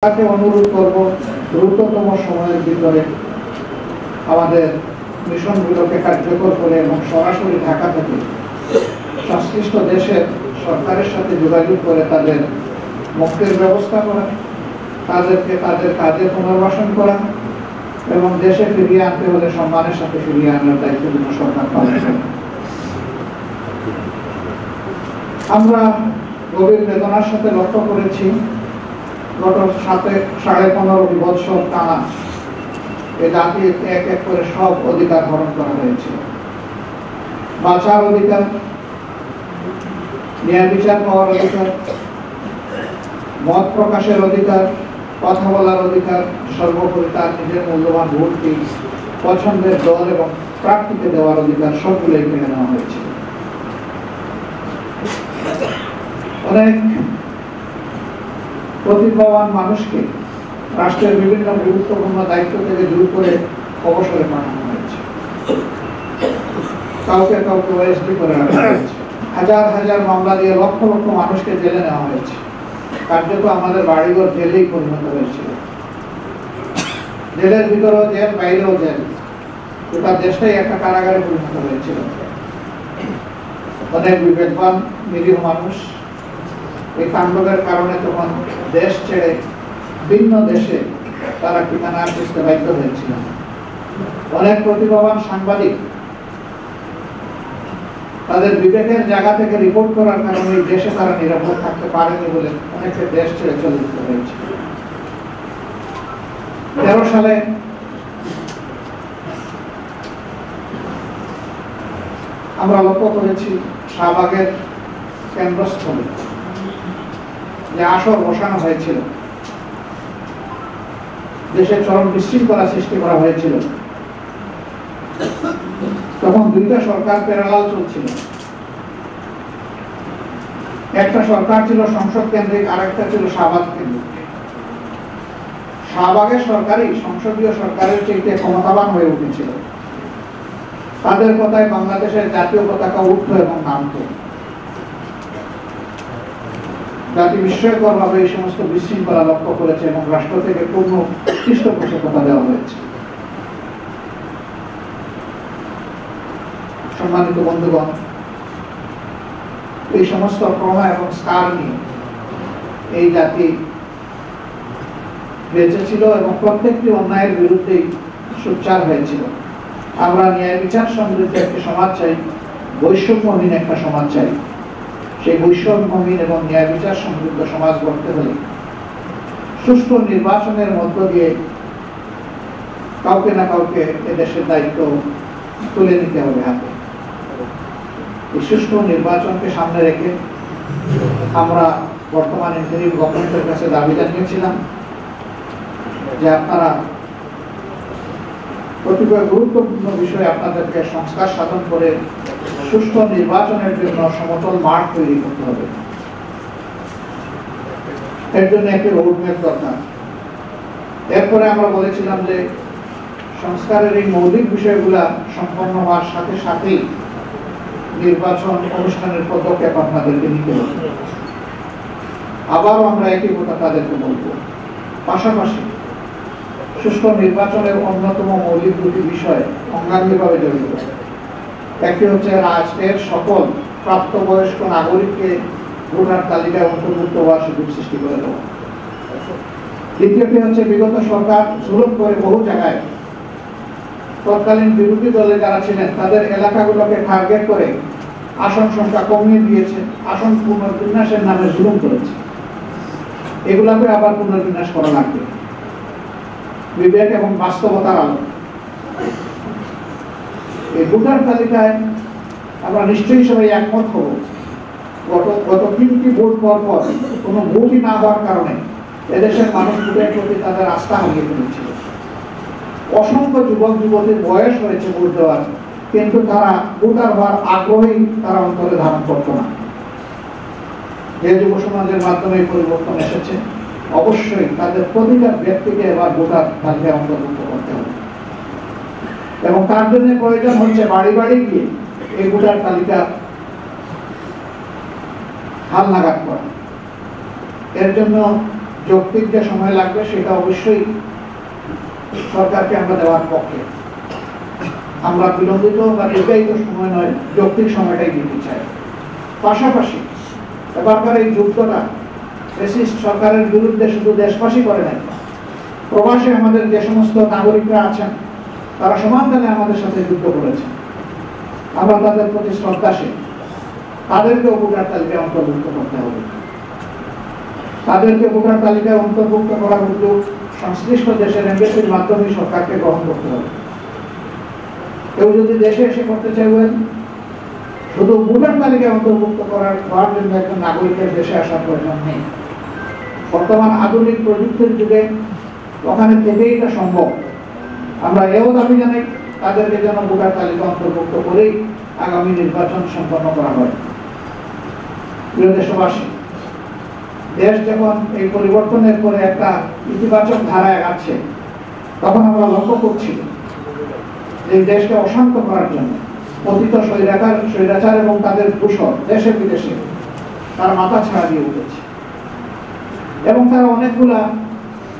তাকে অনুরোধ করব দ্রুততম সময়ের ভিতরে আমাদের মিশনগুলোকে কার্যকর করে এবং সরাসরি ঢাকা থেকে সংশ্লিষ্ট দেশের সরকারের সাথে যোগাযোগ করে তাদের মুক্তির ব্যবস্থা করা, তাদেরকে তাদের কাজে পুনর্বাসন করা এবং দেশে ফিরিয়ে আনতে হলে সম্মানের সাথে ফিরিয়ে আনার দায়িত্বপূর্ণ সরকার পালন করে। আমরা গভীর বেদনার সাথে লক্ষ্য করেছি গত 15.5 বছর টানা এ জাতির এক এক করে সব অধিকার হরণ করা হয়েছিল। বাঁচার অধিকার, ন্যায় বিচার পাওয়ার অধিকার, মত প্রকাশের অধিকার, কথা বলার অধিকার, সর্বোপরি তার নিজের মূল্যবান ভোটটি পছন্দের দল এবং প্রার্থীকে দেওয়ার অধিকার সবগুলোই মেনে নেওয়া হয়েছিল। অনেক প্রতিভাবান মানুষকে রাষ্ট্রের বিভিন্ন গুরুত্বপূর্ণ দায়িত্ব থেকে দূর করে অবসরে পাঠানো হয়েছে, কাউকে কাউকে ওএসডি করে রাখা হয়েছে, হাজার হাজার মামলা দিয়ে লক্ষ লক্ষ মানুষকে জেলে নেওয়া হয়েছে। কার্যত আমাদের বাড়িঘর জেলেই পরিণত হয়েছিল। জেলের ভিতরেও জেল, বাইরেও জেল, গোটা দেশটাই একটা কারাগারে পরিণত হয়েছিল। অনেক বিবেকবান নিরীহ মানুষ এই তাণ্ডবের কারণে তখন দেশ ছেড়ে ভিন্ন দেশে তারা ঠিকানা খুঁজতে বাধ্য হয়েছিল। অনেক প্রতিভাবান সাংবাদিক তাদের বিবেকের জায়গা থেকে রিপোর্ট করার কারণে এই দেশে তারা নিরাপদ থাকতে পারেনি বলে অনেকে দেশ ছেড়ে চলে যেতে হয়েছে। 13 সালে আমরা লক্ষ্য করেছি শাহবাগের কেন্দ্রস্থলে যে আসর বসানো হয়েছিল, দেশে চরম বিশৃঙ্খলা সৃষ্টি করা হয়েছিল। তখন দুইটা সরকার প্যারালাল চলছিল। একটা সরকার ছিল সংসদ কেন্দ্রিক, আর একটা ছিল শাহবাগ কেন্দ্রিক। শাহবাগের সরকারই সংসদীয় সরকারের চেয়ে ক্ষমতাবান হয়ে উঠেছিল। তাদের কথায় বাংলাদেশের জাতীয় পতাকা উঠত এবং নামত। জাতি বিস্ময়করভাবে এই সমস্ত বিশৃঙ্খলা লক্ষ্য করেছে এবং রাষ্ট্র থেকে পূর্ণ পৃষ্ঠপোষকতা দেওয়া হয়েছে। সম্মানিত বন্ধুগণ, এই সমস্ত প্রমাণ এবং স্কার নিয়ে এই জাতি বেঁচেছিল এবং প্রত্যেকটি অন্যায়ের বিরুদ্ধেই সোচ্চার হয়েছিল। আমরা ন্যায় বিচার সমৃদ্ধ একটি সমাজ চাই, বৈষম্যহীন একটা সমাজ চাই। সেই বৈষম্যহীন এবং ন্যায় বিচার সমৃদ্ধ সমাজ গড়তে হলে সুষ্ঠু নির্বাচনের মধ্য দিয়ে কাউকে না কাউকে এদেশের দায়িত্ব তুলে নিতে হবে হাতে। এই সুষ্ঠু নির্বাচনকে সামনে রেখে আমরা বর্তমান ইন্টারিম গভর্নমেন্টের কাছে দাবি জানিয়েছিলাম যে আপনারা কতিপয় গুরুত্বপূর্ণ বিষয়ে আপনাদেরকে সংস্কার সাধন করে সুষ্ঠু নির্বাচনের জন্য সমতল মাঠ তৈরি করতে হবে। এর জন্য একটি রোডম্যাপ দরকার। এরপরে আমরা বলেছিলাম যে সংস্কারের এই মৌলিক বিষয়গুলা সম্পন্ন হওয়ার সাথে সাথেই নির্বাচন অনুষ্ঠানের পদক্ষেপ আপনাদেরকে নিতে হবে। আবারও আমরা একই কথা তাদেরকে বলব। পাশাপাশি সুষ্ঠু নির্বাচনের অন্যতম মৌলিক দুটি বিষয় অঙ্গাঙ্গিভাবে জড়িত। একটি হচ্ছে রাষ্ট্রের সকল প্রাপ্তবয়স্ক নাগরিককে ভোটার তালিকায় অন্তর্ভুক্ত হওয়ার সুযোগ সৃষ্টি করে দেওয়া। দ্বিতীয়টি হচ্ছে বিগত সরকার জুলুম করে বহু জায়গায় তৎকালীন বিরোধী দলে যারা ছিলেন তাদের এলাকাগুলোকে টার্গেট করে আসন সংখ্যা কমিয়ে দিয়েছে, আসন পুনর্বিন্যাসের নামে জুলুম করেছে। এগুলাকে আবার পুনর্বিন্যাস করা লাগবে বিবেক এবং বাস্তবতার আলো। এই ভোটার তালিকায় আমরা নিশ্চয়ই সবাই একমত হব। গত 3টি ভোট পর কোনো ভোটই না হওয়ার কারণে এদেশের মানুষ ভোটের প্রতি তাদের আস্থা হারিয়ে ফেলেছিল। অসংখ্য যুবক যুবতীর বয়স হয়েছে ভোট দেওয়ার, কিন্তু তারা ভোটার হওয়ার আগ্রহী তারা অন্তরে ধারণ করত না। যে যুব সমাজের মাধ্যমে পরিবর্তন এসেছে, অবশ্যই তাদের প্রতিটা ব্যক্তিকে এবার ভোটার তালিকায় অন্তর্ভুক্ত করতে হবে এবং তার জন্য প্রয়োজন হচ্ছে বাড়ি বাড়ি গিয়ে এই ভোটার তালিকা হালনাগাদ করা। এর জন্য যৌক্তিক যে সময় লাগবে সেটা অবশ্যই সরকারকে আমরা দেওয়ার পক্ষে। আমরা বিলম্বিত বা দীর্ঘায়িত সময় নয়, যৌক্তিক সময়টাই দিতে চাই। পাশাপাশি এবারকার এই যুদ্ধটা ফ্যাসিস্ট সরকারের বিরুদ্ধে শুধু দেশবাসী করে নাই, প্রবাসে আমাদের যে সমস্ত নাগরিকরা আছেন তারা সমান তালে আমাদের সাথে যুদ্ধ করেছেন। আমরা তাদের প্রতি শ্রদ্ধাশীল। তাদেরকে ভোটার তালিকায় অন্তর্ভুক্ত করতে হবে। তাদেরকে ভোটার তালিকায় অন্তর্ভুক্ত করার উদ্যোগ সংশ্লিষ্ট দেশের এমবেসির মাধ্যমে সরকারকে গ্রহণ করতে হবে। কেউ যদি দেশে এসে করতে চাইবেন, শুধু ভোটার তালিকায় অন্তর্ভুক্ত করার জন্য একজন নাগরিকের দেশে আসার প্রয়োজন নেই। বর্তমান আধুনিক প্রযুক্তির যুগে ওখানে থেকেই এটা সম্ভব। আমরা এও দাবি জানাই তাদেরকে যেন ভোটার তালিকা অন্তর্ভুক্ত করেই আগামী নির্বাচন সম্পন্ন করা হয়। প্রিয় দেশবাসী, দেশ যখন এই পরিবর্তনের পরে একটা ইতিবাচক ধারায় আগাচ্ছে, তখন আমরা লক্ষ্য করছি যে দেশকে অশান্ত করার জন্য পতিত স্বৈরাচার এবং তাদের দূষণ দেশে বিদেশে তার মাথা ছাড়া দিয়ে উঠেছে এবং তারা অনেকগুলা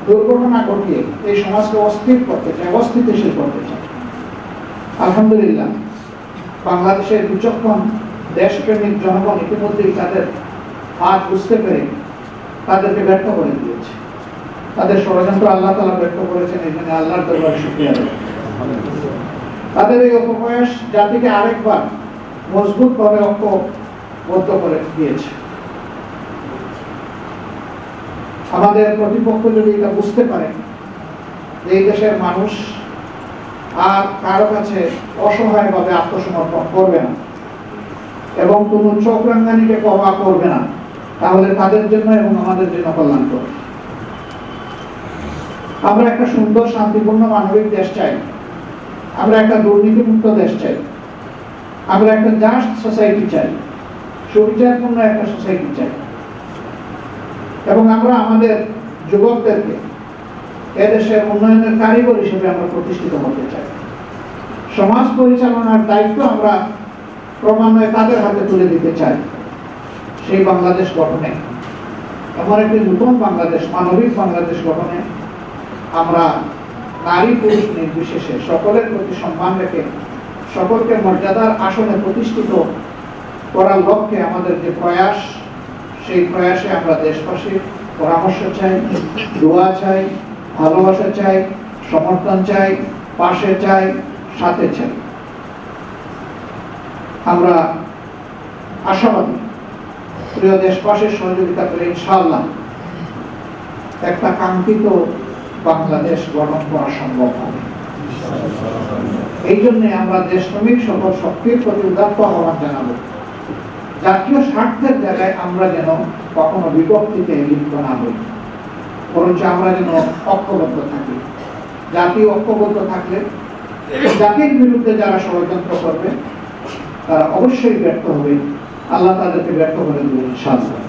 দুর্ঘটনা ঘটিয়ে এই সমাজকে অস্থির করতে চায়, অস্থিতিশীল করতে চায়। আলহামদুলিল্লাহ, বাংলাদেশের বিচক্ষণ দেশপ্রেমিক জনগণ ইতিমধ্যেই তাদের হাত বুঝতে পেরে তাদেরকে ব্যর্থ করে দিয়েছে। তাদের ষড়যন্ত্র আল্লাহ তাআলা ব্যর্থ করেছেন, এই জন্য আল্লাহর দরবারে শুকরিয়া আদায়। তাদের এই অপপ্রয়াস জাতিকে আরেকবার মজবুতভাবে ঐক্যবদ্ধ করে দিয়েছে। আমাদের প্রতিপক্ষ যদি এটা বুঝতে পারে যে এই দেশের মানুষ আর কারো কাছে অসহায়ভাবে আত্মসমর্পণ করবে না এবং কোনো চোখ রাঙানিকে ক্ষমা করবে না, তাহলে তাদের জন্য এবং আমাদের জন্য কল্যাণ করবে। আমরা একটা সুন্দর, শান্তিপূর্ণ, মানবিক দেশ চাই। আমরা একটা দুর্নীতিমুক্ত দেশ চাই। আমরা একটা জাস্ট সোসাইটি চাই, সুবিচারপূর্ণ একটা সোসাইটি চাই। এবং আমরা আমাদের যুবকদেরকে এদেশের উন্নয়নের কারিগর হিসেবে আমরা প্রতিষ্ঠিত হতে চাই। সমাজ পরিচালনার দায়িত্ব আমরা ক্রমান্বয়ে তাদের হাতে তুলে দিতে চাই। সেই বাংলাদেশ গঠনে, এমন একটি নতুন বাংলাদেশ, মানবিক বাংলাদেশ গঠনে আমরা নারী পুরুষ নির্বিশেষে সকলের প্রতি সম্মান রেখে সকলকে মর্যাদার আসনে প্রতিষ্ঠিত করার লক্ষ্যে আমাদের যে প্রয়াস, সেই প্রয়াসে আমরা দেশবাসীর পরামর্শ চাই, দোয়া চাই, ভালোবাসা চাই, সমর্থন চাই, পাশে চাই, সাথে চাই। আমরা আশাবাদী প্রিয় দেশবাসীর সহযোগিতা করে ইনশাআল্লাহ একটা কাঙ্ক্ষিত বাংলাদেশ গঠন করা সম্ভব হবে। এই জন্য আমরা দেশপ্রেমিক সকল শক্তির প্রতি উদাত্ত আহ্বান জানাবো। জাতীয় স্বার্থের জায়গায় আমরা যেন কখনো বিভক্তিতে লিপ্ত না হই, বরঞ্চ আমরা যেন ঐক্যবদ্ধ থাকি। জাতি ঐক্যবদ্ধ থাকলে জাতির বিরুদ্ধে যারা ষড়যন্ত্র করবে তারা অবশ্যই ব্যর্থ হবে। আল্লাহ তাদেরকে ব্যর্থ করে দেবেন ইনশাআল্লাহ।